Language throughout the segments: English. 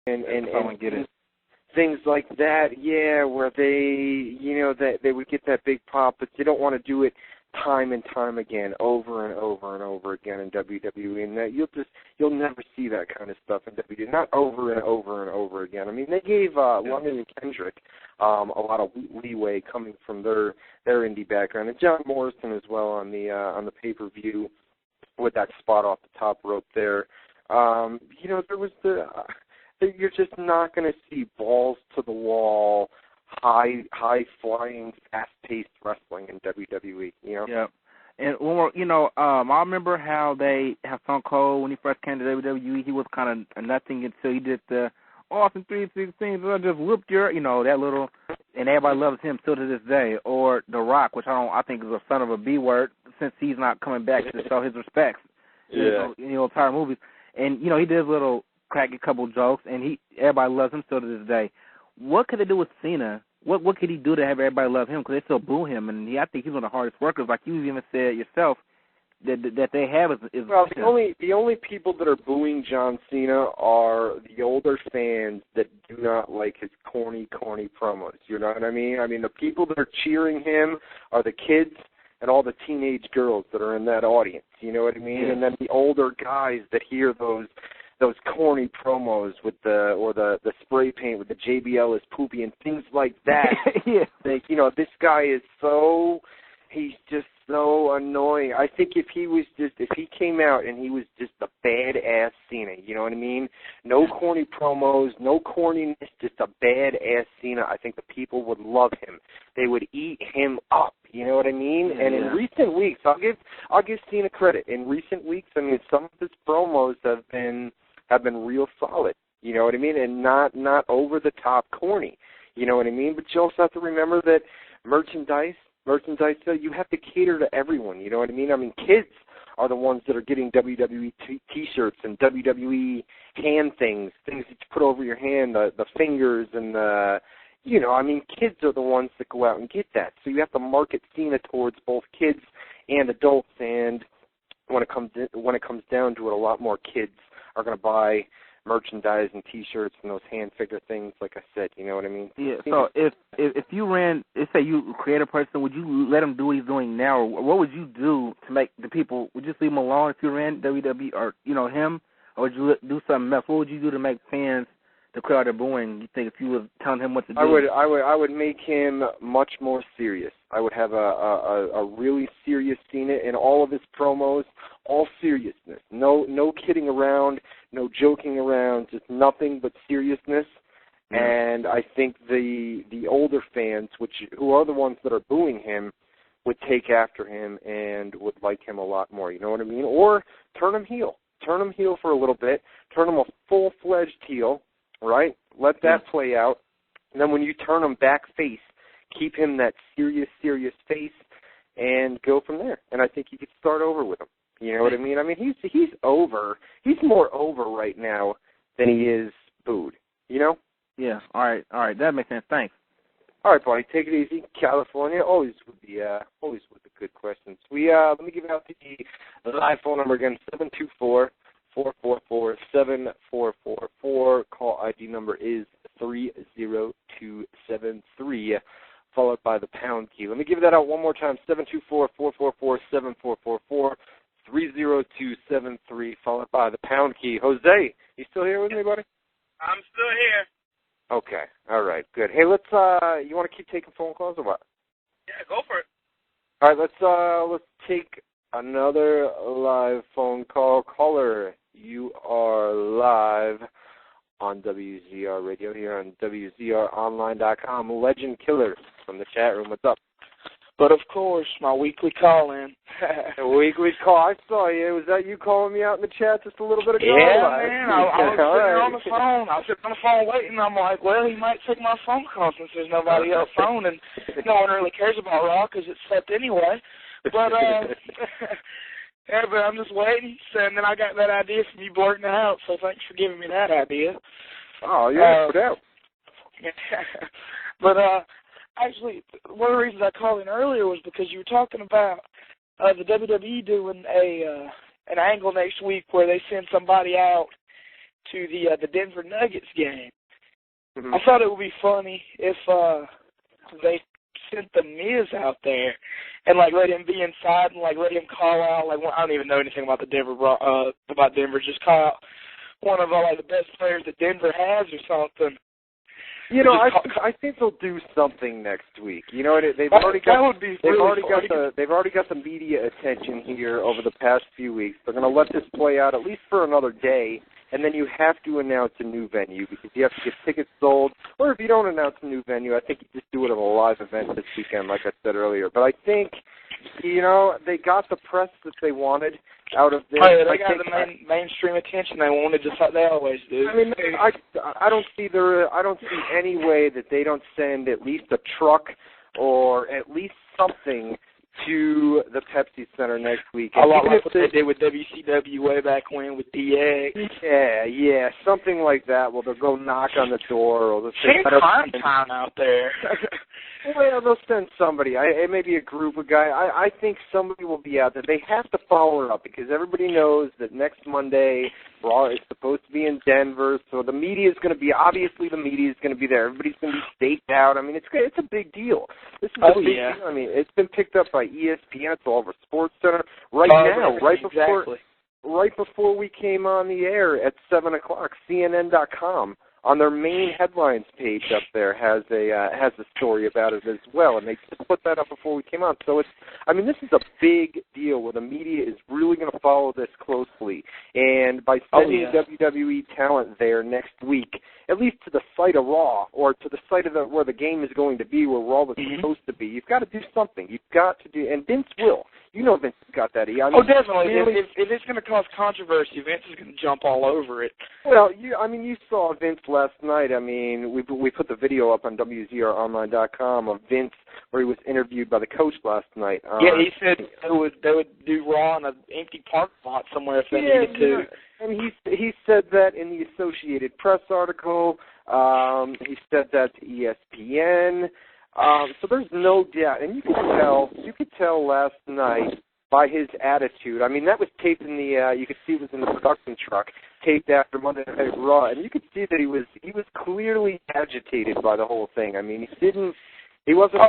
and get it. Things like that, yeah, where that they would get that big pop, but they don't want to do it time and time again, over and over and over again in WWE, and that you'll never see that kind of stuff in WWE, not over and over and over again. I mean, they gave London and Kendrick a lot of leeway coming from their indie background, and John Morrison as well on the pay-per-view with that spot off the top rope there. There was you're just not going to see balls to the wall, high flying, fast paced wrestling in WWE. Yeah. And one more, I remember how Stone Cold, when he first came to WWE, he was kind of nothing until he did the awesome 316. I just whooped your, that little, and everybody loves him still to this day. Or The Rock, which I think is a son of a B word, since he's not coming back to show his respects. Yeah. In the entire movies, and he did a little crack a couple jokes, and everybody loves him still to this day. What could they do with Cena? What could he do to have everybody love him? Because they still boo him, and I think he's one of the hardest workers. Like you even said yourself, that they have is well, the only people that are booing John Cena are the older fans that do not like his corny promos. You know what I mean? I mean, the people that are cheering him are the kids and all the teenage girls that are in that audience. You know what I mean? Yeah. And then the older guys that hear those corny promos with the spray paint with the JBL is poopy and things like that. Yeah. Like, this guy is he's just so annoying. I think if he came out and he was just a badass Cena, you know what I mean? No corny promos, no corniness, just a badass Cena, I think the people would love him. They would eat him up, you know what I mean? Yeah, and in recent weeks, I'll give Cena credit. In recent weeks, I mean, some of his promos have been real solid, you know what I mean? And not over the top corny, you know what I mean? But you also have to remember that merchandise, you have to cater to everyone, you know what I mean? I mean, kids are the ones that are getting WWE T-shirts and WWE hand things that you put over your hand, the fingers and the, I mean, kids are the ones that go out and get that. So you have to market Cena towards both kids and adults, and when it comes down to it, a lot more kids are going to buy merchandise and T-shirts and those hand figure things, like I said, you know what I mean? Yeah, so if you ran, let's say you create a person, would you let him do what he's doing now, or what would you do to make the people, would you just leave him alone if you ran WWE, or, him, or would you do something else? What would you do to make fans to quit out their booing, you think, if you were telling him what to do? I would make him much more serious. I would have a really serious Cena in all of his promos, all seriousness. No kidding around, no joking around, just nothing but seriousness. Yeah. And I think the older fans, who are the ones that are booing him, would take after him and would like him a lot more, you know what I mean? Or turn him heel. Turn him heel for a little bit. Turn him a full-fledged heel, right? Let that play out. And then when you turn him back face, keep him that serious face, and go from there. And I think you could start over with him. You know what I mean? I mean, he's over. He's more over right now than he is booed. You know? Yeah. All right. That makes sense. Thanks. All right, buddy. Take it easy. California, always with the good questions. Let me give out the live phone number again: 724-444-7444. Call ID number is 30273, followed by the pound key. Let me give that out one more time: 724-444-7444. 30273, followed by the pound key. Jose, you still here with me, buddy? I'm still here. Okay. All right. Good. Hey, let's. You want to keep taking phone calls or what? Yeah, go for it. All right. Let's take another live phone call. Caller, you are live on WZR Radio here on WZROnline.com. Legend Killer from the chat room. What's up? But, of course, my weekly call-in. A weekly call. I saw you. Was that you calling me out in the chat just a little bit ago? Yeah, man. I was sitting on the phone. I was sitting on the phone waiting. I'm like, well, he might take my phone call since there's nobody else phone, and no one really cares about Raw because it's set anyway. But, yeah, but I'm just waiting. And then I got that idea from you blurting it out, so thanks for giving me that idea. Oh, yeah, no doubt. But, actually, one of the reasons I called in earlier was because you were talking about the WWE doing an angle next week where they send somebody out to the Denver Nuggets game. Mm-hmm. I thought it would be funny if they sent the Miz out there and like let him be inside and like let him call out like I don't even know anything about Denver. Just call out one of like the best players that Denver has or something. You know, I think they'll do something next week. You know, they've already got the media attention here over the past few weeks. They're going to let this play out at least for another day, and then you have to announce a new venue because you have to get tickets sold. Or if you don't announce a new venue, I think you just do it at a live event this weekend, like I said earlier. But I think, you know, they got the press that they wanted out of this. Oh, yeah, they got the mainstream attention they wanted, just like they always do. I mean, I don't see any way that they don't send at least a truck or at least something to the Pepsi Center next week. A lot like what they did with WCW way back when with DX. Yeah, something like that. Well, they'll go knock on the door or they'll say, prime time out there. Well, they'll send somebody. It may be a group of guys. I think somebody will be out there. They have to follow it up because everybody knows that next Monday Raw is supposed to be in Denver, so the media is going to be, obviously the media is going to be there. Everybody's going to be staked out. I mean, it's a big deal. This is a big deal. I mean, it's been picked up by ESPN. It's all over SportsCenter right before we came on the air at 7 o'clock, CNN.com. On their main headlines page up there has a story about it as well, and they just put that up before we came on. So this is a big deal where the media is really going to follow this closely, and by sending WWE talent there next week, at least to the site of Raw or to the site of where the game is going to be, where Raw was supposed to be, you've got to do something. You've got to do, and Vince will. You know Vince has got that. Definitely. If it's going to cause controversy, Vince is going to jump all over it. Well, you saw Vince last night. I mean, we put the video up on WZROnline.com of Vince where he was interviewed by the coach last night. He said they would do Raw in an empty parking lot somewhere if they needed to. And he said that in the Associated Press article. He said that to ESPN. So there's no doubt, and you could tell last night by his attitude. I mean, that was taped in the. You could see it was in the production truck, taped after Monday Night Raw, and you could see that he was clearly agitated by the whole thing. I mean, he wasn't.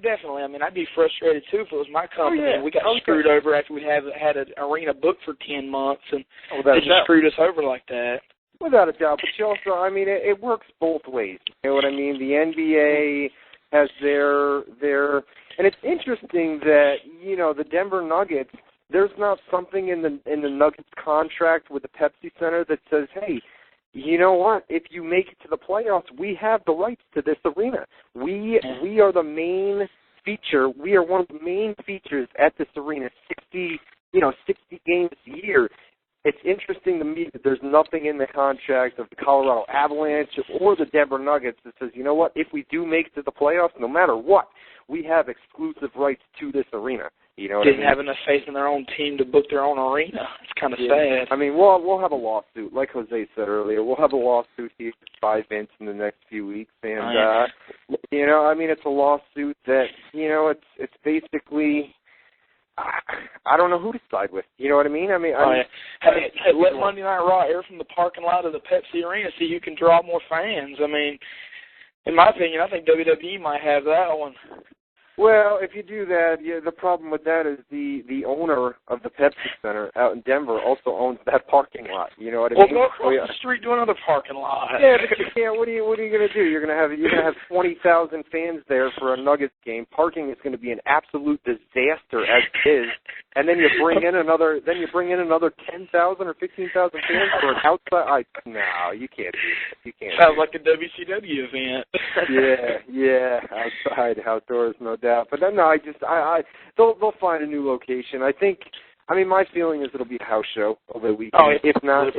Definitely. I mean, I'd be frustrated too if it was my company and we got screwed over after we had an arena booked for 10 months and they just screwed us over like that. Without a doubt, but you also, I mean, it works both ways. You know what I mean? The NBA has their, and it's interesting that, you know, the Denver Nuggets, there's not something in the Nuggets contract with the Pepsi Center that says, hey, you know what, if you make it to the playoffs, we have the rights to this arena. We are the main feature. We are one of the main features at this arena, 60 games a year. It's interesting to me that there's nothing in the contract of the Colorado Avalanche or the Denver Nuggets that says, you know what, if we do make it to the playoffs, no matter what, we have exclusive rights to this arena. You know, didn't have enough faith in their own team to book their own arena. It's kind of sad. I mean, we'll have a lawsuit, like Jose said earlier. We'll have a lawsuit here by Vince in the next few weeks, and you know, I mean, it's a lawsuit that, you know, it's basically. I don't know who to side with. You know what I mean? Hey, let Monday Night Raw air from the parking lot of the Pepsi Arena so you can draw more fans. I mean, in my opinion, I think WWE might have that one. Well, if you do that, the problem with that is the owner of the Pepsi Center out in Denver also owns that parking lot. You know what I mean? Well, go across the street to another parking lot. Yeah, but you can't. What are you going to do? You're going to have 20,000 fans there for a Nuggets game. Parking is going to be an absolute disaster as it is. And then you bring in another 10,000 or 15,000 fans for an outside. No, you can't do that. You can't. Sounds like a WCW event. Yeah, outside, outdoors, no doubt. But then no, they'll find a new location. I mean, my feeling is it'll be a house show over the weekend. If not,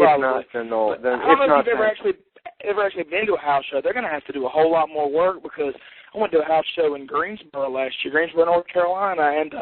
then they'll. I don't know if you've ever actually been to a house show. They're going to have to do a whole lot more work because I went to a house show in Greensboro last year, North Carolina, and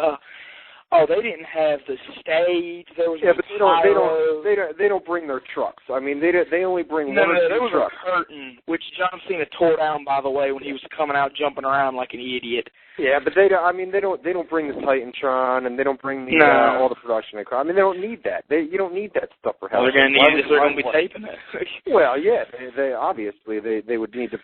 Oh, they didn't have the stage. There was but they don't bring their trucks. I mean, they only bring one or two there was trucks. a curtain, which John Cena tore down, by the way, when he was coming out jumping around like an idiot. Yeah, but they don't bring the Titantron, and they don't bring the all the production equipment. I mean, they don't need that. You don't need that stuff for Well, they're going to need it if they're going to be taping it. Well, yeah, they obviously they would need to